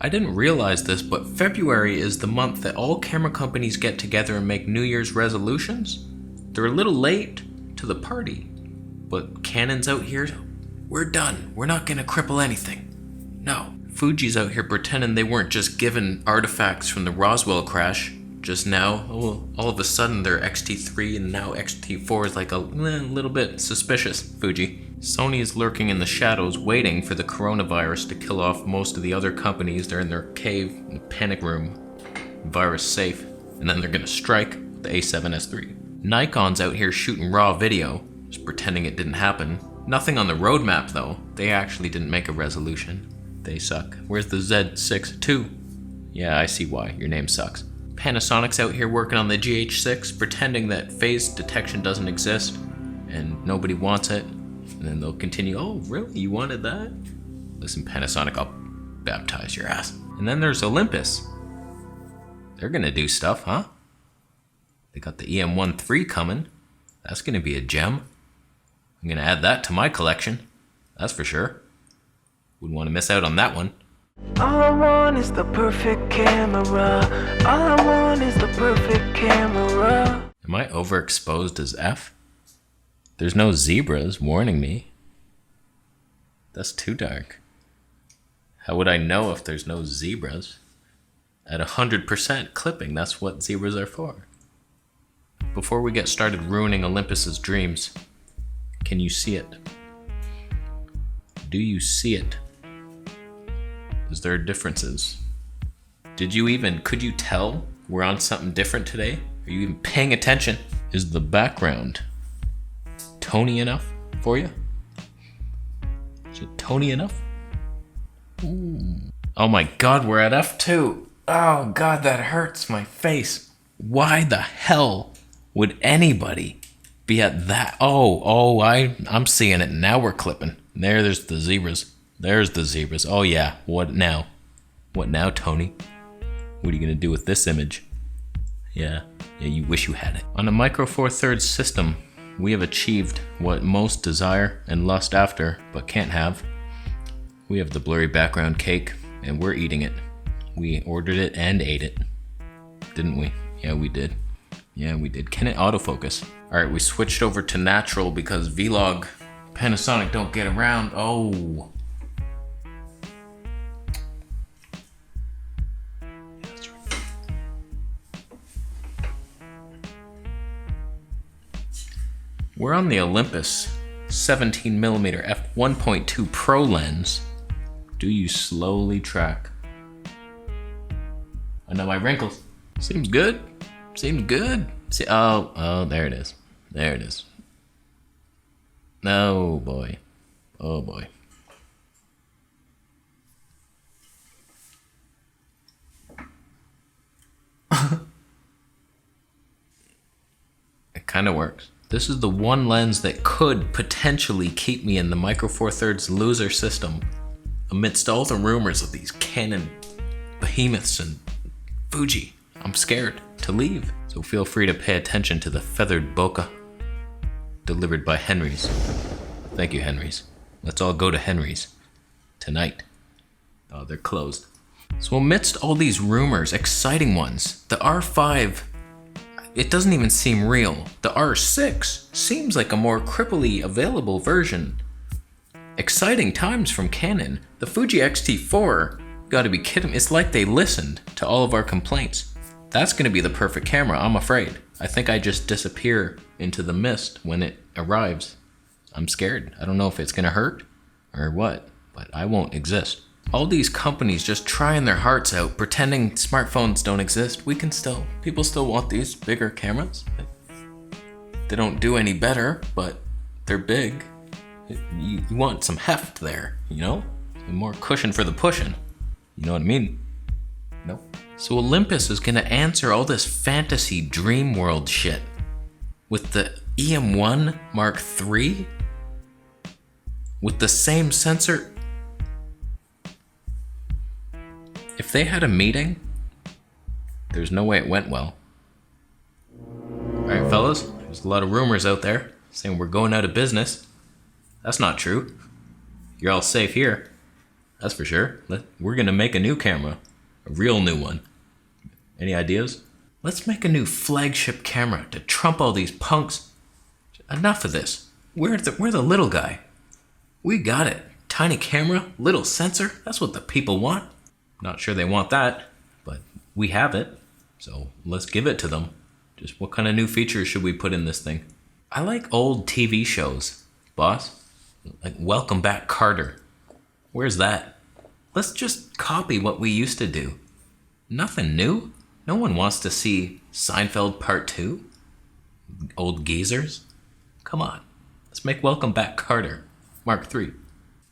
I didn't realize this, but February is the month that all camera companies get together and make New Year's resolutions. They're a little late to the party, but Canon's out here, we're done. We're not gonna cripple anything. No. Fuji's out here pretending they weren't just given artifacts from the Roswell crash just now. Oh, all of a sudden their XT3 and now XT4 is like a little bit suspicious, Fuji. Sony is lurking in the shadows waiting for the coronavirus to kill off most of the other companies. They're in their cave, in the panic room, virus safe, and then they're gonna strike the A7S III. Nikon's out here shooting raw video, just pretending it didn't happen. Nothing on the roadmap though. They actually didn't make a resolution. They suck. Where's the Z6 II? Yeah, I see why. Your name sucks. Panasonic's out here working on the GH6, pretending that phase detection doesn't exist and nobody wants it. And then they'll continue, oh, really? You wanted that? Listen, Panasonic, I'll baptize your ass. And then there's Olympus. They're gonna do stuff, huh? They got the EM1 III coming. That's gonna be a gem. I'm gonna add that to my collection. That's for sure. Wouldn't want to miss out on that one. All I want is the perfect camera. All I want is the perfect camera. Am I overexposed as F? There's no zebras warning me. That's too dark. How would I know if there's no zebras? At 100% clipping, that's what zebras are for. Before we get started ruining Olympus's dreams, can you see it? Do you see it? Is there differences? Could you tell we're on something different today? Are you even paying attention? Is the background Tony enough for you? Is it Tony enough? Ooh. Oh my God, we're at F2. Oh God, that hurts my face. Why the hell would anybody be at that? I'm seeing it. Now we're clipping. There's the zebras. There's the zebras. Oh yeah, what now? What now, Tony? What are you gonna do with this image? Yeah, you wish you had it. On a Micro Four Thirds system, we have achieved what most desire and lust after, but can't have. We have the blurry background cake, and we're eating it. We ordered it and ate it. Didn't we? Yeah, we did. Can it autofocus? Alright, we switched over to natural because Vlog, Panasonic don't get around. Oh. That's right. We're on the Olympus 17mm f1.2 Pro lens. Do you slowly track? I know my wrinkles. Seems good. Oh, there it is. Oh boy. It kind of works. This is the one lens that could potentially keep me in the Micro Four Thirds loser system amidst all the rumors of these Canon behemoths and Fuji. I'm scared to leave, so feel free to pay attention to the feathered bokeh delivered by Henry's. Thank you, Henry's. Let's all go to Henry's tonight. Oh, they're closed. So amidst all these rumors, exciting ones, the R5, it doesn't even seem real. The R6 seems like a more cripply available version. Exciting times from Canon. The Fuji XT4, gotta be kidding me. It's like they listened to all of our complaints. That's gonna be the perfect camera, I'm afraid. I think I just disappear into the mist when it arrives. I'm scared. I don't know if it's gonna hurt or what, but I won't exist. All these companies just trying their hearts out, pretending smartphones don't exist. People still want these bigger cameras. They don't do any better, but they're big. You want some heft there, you know? More cushion for the pushing. You know what I mean? Nope. So Olympus is gonna answer all this fantasy dream world shit with the EM1 Mark III? With the same sensor? If they had a meeting, there's no way it went well. Alright fellas, there's a lot of rumors out there saying we're going out of business. That's not true. You're all safe here. That's for sure. We're gonna make a new camera. A real new one. Any ideas? Let's make a new flagship camera to trump all these punks. Enough of this. We're the little guy. We got it. Tiny camera, little sensor. That's what the people want. Not sure they want that, but we have it. So let's give it to them. Just what kind of new features should we put in this thing? I like old TV shows, boss. Like Welcome Back, Carter. Where's that? Let's just copy what we used to do. Nothing new. No one wants to see Seinfeld Part 2. Old geezers. Come on. Let's make Welcome Back, Carter Mark III.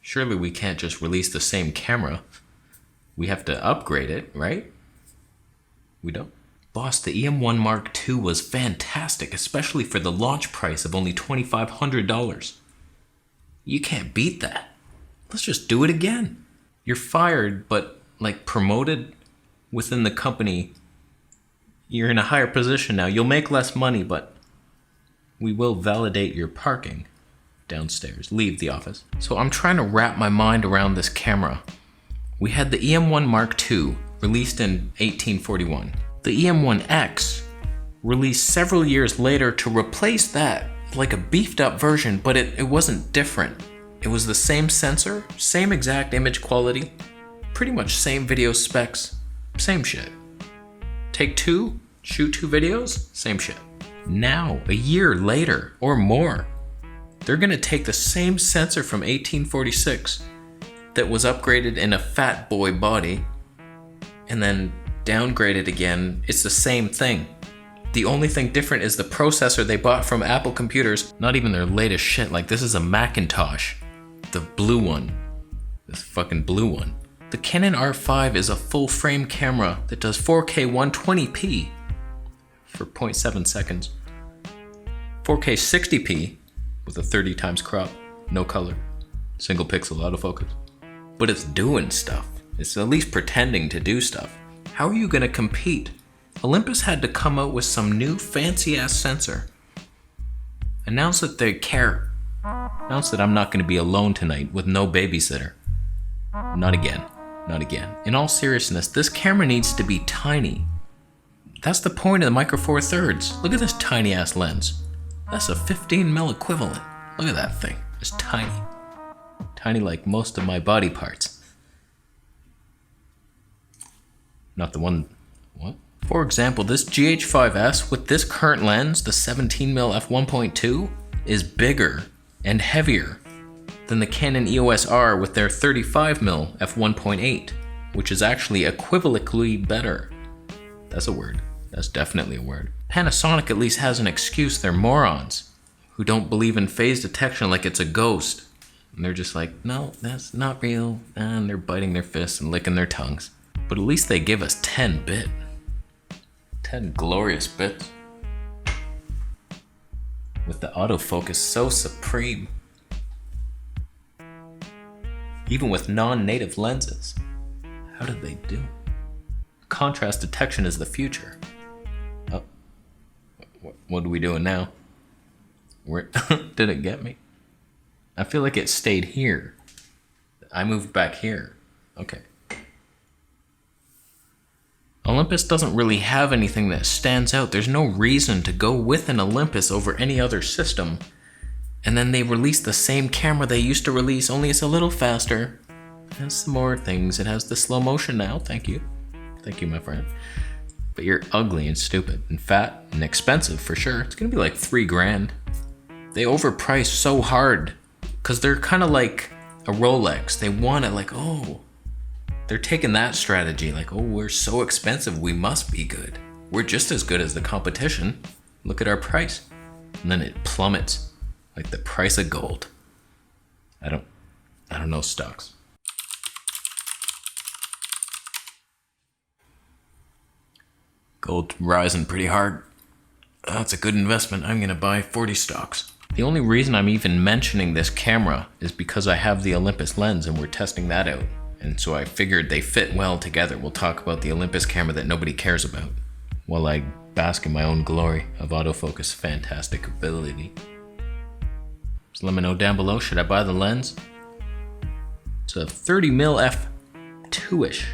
Surely we can't just release the same camera. We have to upgrade it, right? We don't. Boss, the EM1 Mark II was fantastic, especially for the launch price of only $2,500. You can't beat that. Let's just do it again. You're fired, but like promoted within the company. You're in a higher position now. You'll make less money, but we will validate your parking downstairs. Leave the office. So I'm trying to wrap my mind around this camera. We had the EM1 Mark II, released in 1841. The EM1X, released several years later to replace that, like a beefed up version, but it wasn't different. It was the same sensor, same exact image quality, pretty much same video specs, same shit. Take two, shoot 2 videos, same shit. Now, a year later or more, they're gonna take the same sensor from 1846 that was upgraded in a fat boy body and then downgrade it again. It's the same thing. The only thing different is the processor they bought from Apple computers, not even their latest shit. Like, this is a Macintosh, the blue one, this fucking blue one. The Canon R5 is a full frame camera that does 4K 120p for 0.7 seconds, 4K 60p with a 30 times crop, no color, single pixel autofocus. But it's doing stuff. It's at least pretending to do stuff. How are you gonna compete? Olympus had to come out with some new fancy ass sensor. Announce that they care. Announce that I'm not gonna be alone tonight with no babysitter. Not again. Not again. In all seriousness, this camera needs to be tiny. That's the point of the Micro Four Thirds. Look at this tiny ass lens. That's a 15mm equivalent. Look at that thing. It's tiny. Tiny like most of my body parts. Not the one, what? For example, this GH5S with this current lens, the 17mm f1.2, is bigger and heavier than the Canon EOS R with their 35mm f1.8, which is actually equivocally better. That's a word. That's definitely a word. Panasonic at least has an excuse. They're morons who don't believe in phase detection like it's a ghost. And they're just like, no, that's not real. And they're biting their fists and licking their tongues. But at least they give us 10 bit. 10 glorious bits. With the autofocus so supreme. Even with non-native lenses. How did they do? Contrast detection is the future. Oh, what are we doing now? Where did it get me? I feel like it stayed here. I moved back here. Okay. Olympus doesn't really have anything that stands out. There's no reason to go with an Olympus over any other system. And then they release the same camera they used to release, only it's a little faster. It has some more things. It has the slow motion now. Thank you. Thank you, my friend. But you're ugly and stupid and fat and expensive for sure. It's gonna be like $3,000. They overprice so hard because they're kind of like a Rolex. They want it like, oh, they're taking that strategy like, oh, we're so expensive, we must be good. We're just as good as the competition. Look at our price. And then it plummets like the price of gold. I don't know stocks. Gold rising pretty hard. That's a good investment. I'm gonna buy 40 stocks. The only reason I'm even mentioning this camera is because I have the Olympus lens and we're testing that out. And so I figured they fit well together. We'll talk about the Olympus camera that nobody cares about while I bask in my own glory of autofocus fantastic ability. Just let me know down below, should I buy the lens? It's a 30mm f2-ish.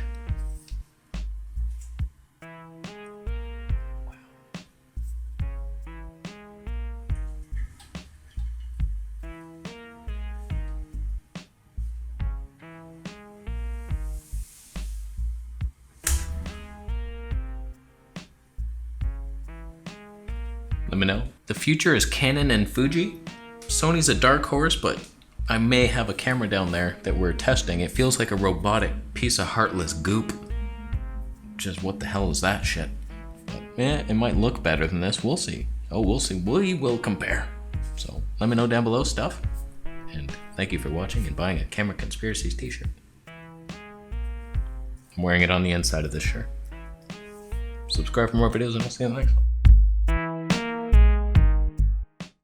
Let me know. The future is Canon and Fuji. Sony's a dark horse, but I may have a camera down there that we're testing. It feels like a robotic piece of heartless goop. Just what the hell is that shit? But yeah, it might look better than this. We'll see. Oh, we'll see. We will compare. So let me know down below stuff. And thank you for watching and buying a Camera Conspiracies t-shirt. I'm wearing it on the inside of this shirt. Subscribe for more videos and I'll see you in the next one.